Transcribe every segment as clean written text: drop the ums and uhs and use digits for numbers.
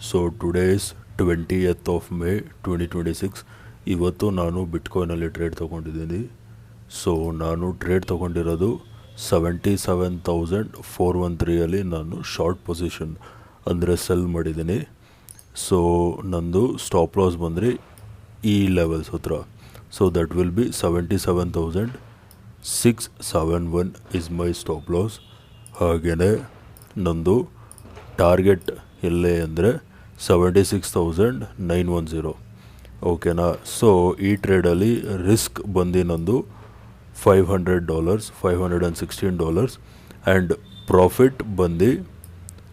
So today is 20th of May 2026. ಇವತ್ತು ನಾನು ಬಿಟ್ಕಾಯಿನಲ್ಲಿ trade ತೊಗೊಂಡಿದ್ದೀನಿ. ಸೊ ನಾನು ಟ್ರೇಡ್ ತೊಗೊಂಡಿರೋದು 77,413 ನಾನು ಶಾರ್ಟ್ ಪೊಸಿಷನ್ ಅಂದರೆ ಸೆಲ್ ಮಾಡಿದ್ದೀನಿ. ಸೊ ನಂದು ಸ್ಟಾಪ್ ಲಾಸ್ ಬಂದರೆ ಈ ಲೆವೆಲ್ಸ್ ಹತ್ರ. So that will be 77,671 is my stop loss. ಹಾಗೆಯೇ ನಂದು ಟಾರ್ಗೆಟ್ ಎಲ್ಲೇ ಅಂದರೆ 76,910. ಓಕೆನಾ. ಸೊ ಈ ಟ್ರೇಡಲ್ಲಿ ರಿಸ್ಕ್ ಬಂದು ನಂದು $500, $516 ಆ್ಯಂಡ್ ಪ್ರಾಫಿಟ್ ಬಂದು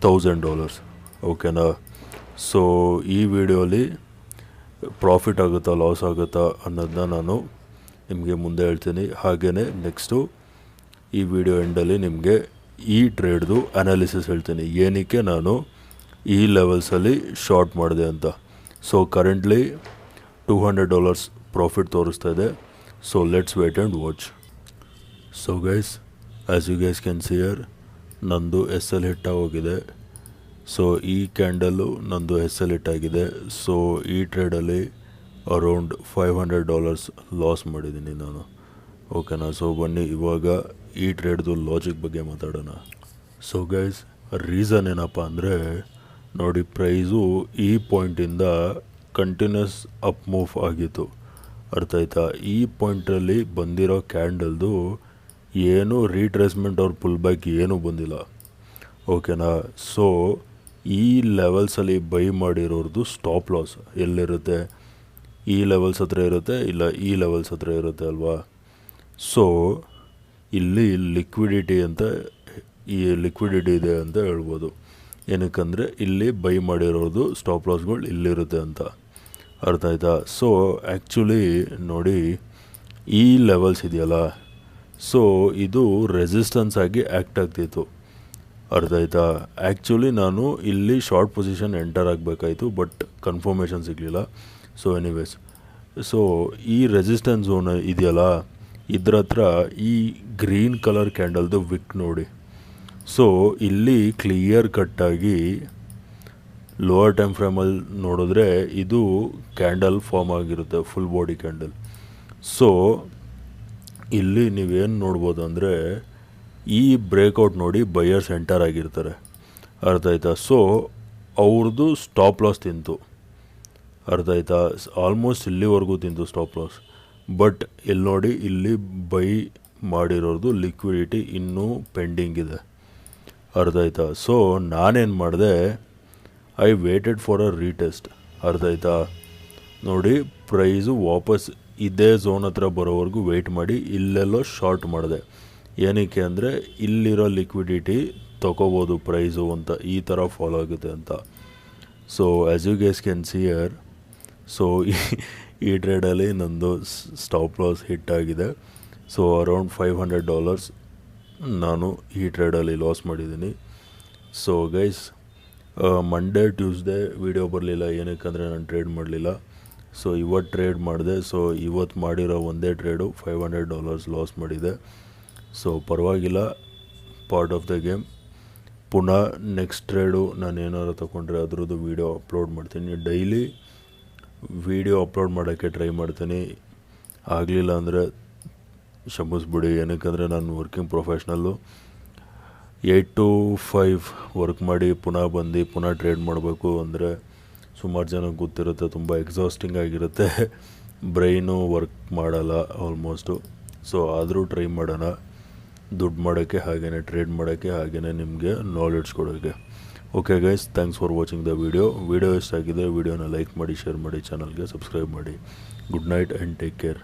$1,000. ಓಕೆನಾ. ಸೊ ಈ ವಿಡಿಯೋಲಿ ಪ್ರಾಫಿಟ್ ಆಗುತ್ತಾ ಲಾಸ್ ಆಗುತ್ತಾ ಅನ್ನೋದನ್ನ ನಾನು ನಿಮಗೆ ಮುಂದೆ ಹೇಳ್ತೀನಿ. ಹಾಗೆಯೇ ನೆಕ್ಸ್ಟು ಈ ವಿಡಿಯೋ ಎಂಡಲ್ಲಿ ನಿಮಗೆ ಈ ಟ್ರೇಡ್ದು ಅನಾಲಿಸಿಸ್ ಹೇಳ್ತೀನಿ, ಏನಕ್ಕೆ ನಾನು ಈ ಲೆವೆಲ್ಸಲ್ಲಿ ಶಾರ್ಟ್ ಮಾಡಿದೆ ಅಂತ. ಸೊ ಕರೆಂಟ್ಲಿ $200 ಪ್ರಾಫಿಟ್ ತೋರಿಸ್ತಾ ಇದೆ. So let's wait and watch. So guys, as you guys can see here, ನಂದು ಎಸ್ ಎಲ್ ಹಿಟ್ ಆಗೋಗಿದೆ. ಸೊ ಈ ಕ್ಯಾಂಡಲ್ಲು ನಂದು ಎಸ್ ಎಲ್ ಹಿಟ್ ಆಗಿದೆ. ಸೊ ಈ ಟ್ರೇಡಲ್ಲಿ ಅರೌಂಡ್ $500 ಲಾಸ್ ಮಾಡಿದ್ದೀನಿ ನಾನು. ಓಕೆನಾ. ಸೊ ಬನ್ನಿ ಇವಾಗ ಈ ಟ್ರೇಡ್ದು ಲಾಜಿಕ್ ಬಗ್ಗೆ ಮಾತಾಡೋಣ. ಸೊ ಗೈಸ್, ರೀಸನ್ ಏನಪ್ಪ ಅಂದರೆ ನೋಡಿ, ಪ್ರೈಸು ಈ ಪಾಯಿಂಟಿಂದ ಕಂಟಿನ್ಯೂಸ್ ಅಪ್ ಮೂವ್ ಆಗಿತ್ತು. ಅರ್ಥ ಆಯ್ತಾ. ಈ ಪಾಯಿಂಟಲ್ಲಿ ಬಂದಿರೋ ಕ್ಯಾಂಡಲ್ದು ಏನು ರೀಟ್ರೇಸ್ಮೆಂಟ್ ಅವ್ರ ಪುಲ್ ಬ್ಯಾಕ್ ಏನೂ ಬಂದಿಲ್ಲ. ಓಕೆನಾ. ಸೊ ಈ ಲೆವೆಲ್ಸಲ್ಲಿ ಬೈ ಮಾಡಿರೋರ್ದು ಸ್ಟಾಪ್ ಲಾಸ್ ಎಲ್ಲಿರುತ್ತೆ? ಈ ಲೆವೆಲ್ಸ್ ಹತ್ರ ಇರುತ್ತೆ, ಇಲ್ಲ ಈ ಲೆವೆಲ್ಸ್ ಹತ್ರ ಇರುತ್ತೆ ಅಲ್ವಾ. ಸೊ ಇಲ್ಲಿ ಲಿಕ್ವಿಡಿಟಿ ಇದೆ ಅಂತ ಹೇಳ್ಬೋದು. ಏನಕ್ಕಂದರೆ ಇಲ್ಲಿ ಬೈ ಮಾಡಿರೋದು ಸ್ಟಾಪ್ ಲಾಸ್ಗಳು ಇಲ್ಲಿರುತ್ತೆ ಅಂತ. ಅರ್ಥ ಆಯ್ತಾ. ಸೊ ಆ್ಯಕ್ಚುಲಿ ನೋಡಿ, ಈ ಲೆವೆಲ್ಸ್ ಇದೆಯಲ್ಲ, ಸೊ ಇದು ರೆಸಿಸ್ಟೆನ್ಸ್ ಆಗಿ ಆ್ಯಕ್ಟ್ ಆಗ್ತಿತ್ತು. ಅರ್ಥ ಆಯ್ತಾ. ಆ್ಯಕ್ಚುಲಿ ನಾನು ಇಲ್ಲಿ ಶಾರ್ಟ್ ಪೊಸಿಷನ್ ಎಂಟರ್ ಆಗಬೇಕಾಯಿತು, ಬಟ್ ಕನ್ಫರ್ಮೇಷನ್ ಸಿಗಲಿಲ್ಲ. ಸೊ ಎನಿವೇಸ್, ಸೊ ಈ ರೆಸಿಸ್ಟೆನ್ಸ್ ಝೋನ್ ಇದೆಯಲ್ಲ, ಇದ್ರ ಹತ್ರ ಈ ಗ್ರೀನ್ ಕಲರ್ ಕ್ಯಾಂಡಲ್ದು ವಿಕ್ ನೋಡಿ. ಸೊ ಇಲ್ಲಿ ಕ್ಲಿಯರ್ ಕಟ್ಟಾಗಿ ಲೋವರ್ ಟೈಮ್ ಫ್ರೇಮಲ್ಲಿ ನೋಡಿದ್ರೆ ಇದು ಕ್ಯಾಂಡಲ್ ಫಾರ್ಮ್ ಆಗಿರುತ್ತೆ, ಫುಲ್ ಬಾಡಿ ಕ್ಯಾಂಡಲ್. ಸೊ ಇಲ್ಲಿ ನೀವೇನು ನೋಡ್ಬೋದು ಅಂದರೆ ಈ ಬ್ರೇಕ್ಔಟ್ ನೋಡಿ ಬೈಯರ್ಸ್ ಎಂಟರ್ ಆಗಿರ್ತಾರೆ. ಅರ್ಥ ಆಯ್ತಾ. ಸೊ ಅವ್ರದ್ದು ಸ್ಟಾಪ್ ಲಾಸ್ ತಿಂತು. ಅರ್ಥ ಆಯ್ತಾ. ಆಲ್ಮೋಸ್ಟ್ ಇಲ್ಲಿವರೆಗೂ ತಿಂತು ಸ್ಟಾಪ್ ಲಾಸ್. ಬಟ್ ಇಲ್ಲಿ ನೋಡಿ, ಇಲ್ಲಿ ಬೈ ಮಾಡಿರೋದು ಲಿಕ್ವಿಡಿಟಿ ಇನ್ನೂ ಪೆಂಡಿಂಗ್ ಇದೆ. ಅರ್ಥ ಆಯ್ತಾ. ಸೊ ನಾನೇನು ಮಾಡಿದೆ, I weighted for a retest. ಅರ್ಥ ಆಯ್ತಾ. ನೋಡಿ, ಪ್ರೈಸು ವಾಪಸ್ ಇದೇ ಝೋನ್ ಹತ್ರ ಬರೋವರೆಗೂ ವೆಯ್ಟ್ ಮಾಡಿ ಇಲ್ಲೆಲ್ಲೋ ಶಾರ್ಟ್ ಮಾಡಿದೆ. ಏನಕ್ಕೆ ಅಂದರೆ ಇಲ್ಲಿರೋ ಲಿಕ್ವಿಡಿಟಿ ತೊಗೋಬೋದು ಪ್ರೈಸು ಅಂತ, ಈ ಥರ ಫಾಲೋ ಆಗುತ್ತೆ ಅಂತ. So as you guys can see here, so ಈ ಟ್ರೇಡಲ್ಲಿ ನಂದು ಸ್ಟಾಪ್ ಲಾಸ್ ಹಿಟ್ ಆಗಿದೆ. ಸೊ ಅರೌಂಡ್ $500 ನಾನು ಈ ಟ್ರೇಡಲ್ಲಿ ಲಾಸ್ ಮಾಡಿದ್ದೀನಿ. So guys, Monday Tuesday video ಬರಲಿಲ್ಲ, ಏನಕ್ಕಂದರೆ ನಾನು ಟ್ರೇಡ್ ಮಾಡಲಿಲ್ಲ. ಸೊ ಇವತ್ತು ಟ್ರೇಡ್ ಮಾಡಿದೆ. ಸೊ ಇವತ್ತು ಮಾಡಿರೋ ಒಂದೇ ಟ್ರೇಡು $500 ಲಾಸ್ ಮಾಡಿದೆ. ಸೊ ಪರವಾಗಿಲ್ಲ, ಪಾರ್ಟ್ ಆಫ್ ದ ಗೇಮ್. ಪುನಃ ನೆಕ್ಸ್ಟ್ ಟ್ರೇಡು ನಾನು ಏನಾರು ತೊಗೊಂಡ್ರೆ ಅದ್ರದ್ದು ವೀಡಿಯೋ ಅಪ್ಲೋಡ್ ಮಾಡ್ತೀನಿ. ಡೈಲಿ ವೀಡಿಯೋ ಅಪ್ಲೋಡ್ ಮಾಡೋಕ್ಕೆ ಟ್ರೈ ಮಾಡ್ತೀನಿ. ಆಗಲಿಲ್ಲ ಅಂದರೆ ಕ್ಷಮಿಸ್ಬಿಡಿ, ಏನಕ್ಕಂದರೆ ನಾನು ವರ್ಕಿಂಗ್ ಪ್ರೊಫೆಷ್ನಲ್ಲು. 8 to 5 ವರ್ಕ್ ಮಾಡಿ ಪುನಃ ಬಂದು ಪುನಃ ಟ್ರೇಡ್ ಮಾಡಬೇಕು ಅಂದರೆ ಸುಮಾರು ಜನಕ್ಕೆ ಗೊತ್ತಿರುತ್ತೆ, ತುಂಬ ಎಕ್ಸಾಸ್ಟಿಂಗ್ ಆಗಿರುತ್ತೆ. ಬ್ರೈನು ವರ್ಕ್ ಮಾಡಲ್ಲ ಆಲ್ಮೋಸ್ಟು. ಸೊ ಆದರೂ ಟ್ರೈ ಮಾಡೋಣ, ದುಡ್ಡು ಮಾಡೋಕ್ಕೆ, ಹಾಗೆಯೇ ಟ್ರೇಡ್ ಮಾಡೋಕ್ಕೆ, ಹಾಗೆಯೇ ನಿಮಗೆ ನಾಲೆಡ್ಜ್ ಕೊಡೋಕ್ಕೆ. Okay guys, thanks for watching the video ಇಷ್ಟ ಆಗಿದೆ ವಿಡಿಯೋನ ಲೈಕ್ ಮಾಡಿ, ಶೇರ್ ಮಾಡಿ, ಚಾನಲ್ಗೆ ಸಬ್ಸ್ಕ್ರೈಬ್ ಮಾಡಿ. Good night and take care.